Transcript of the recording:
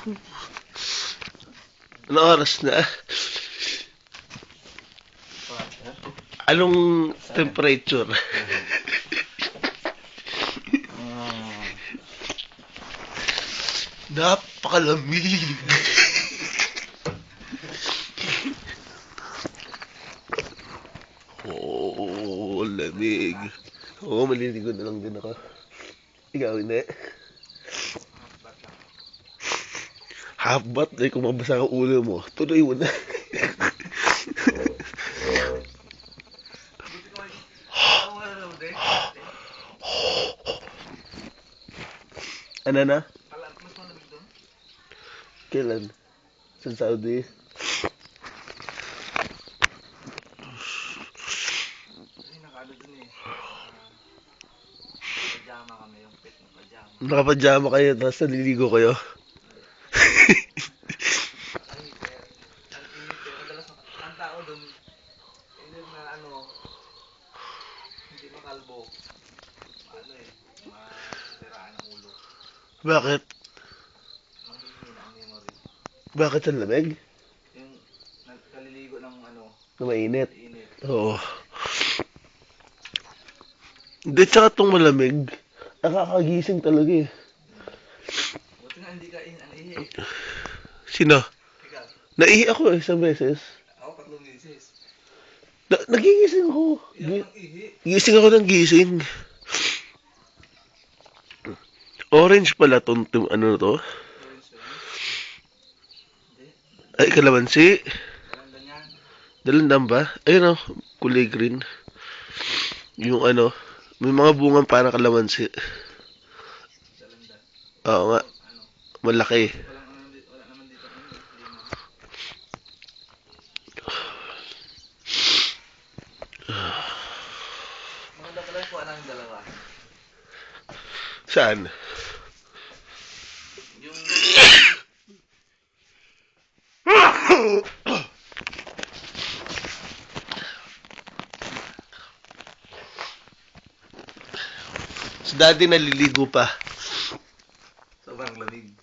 Ano oras na? Anong temperature? Napakalamig. Oh, lamig. Oo, maliligo na lang din ako. Ikaw, hindi. Habat, eh, kung mabasa ang ulo mo, tuloy mo na. Ano na? Kailan? Sa Saudi? Nakapajama kayo, tapos naliligo kayo. Bakit? Bakit ang lamig? Na mainit? Oo. Hindi, tsaka itong malamig. Nakakagising talaga eh. Sino? Naihi ako eh, isang beses. Nagigising ako. Gising ako ng gising. Orange pala itong ano to. Ay, kalamansi. Dalandan ba? Ayun o, kulay green. Yung ano, may mga bungang parang kalamansi. Oo nga, malaki. Saan? Si daddy naliligo pa.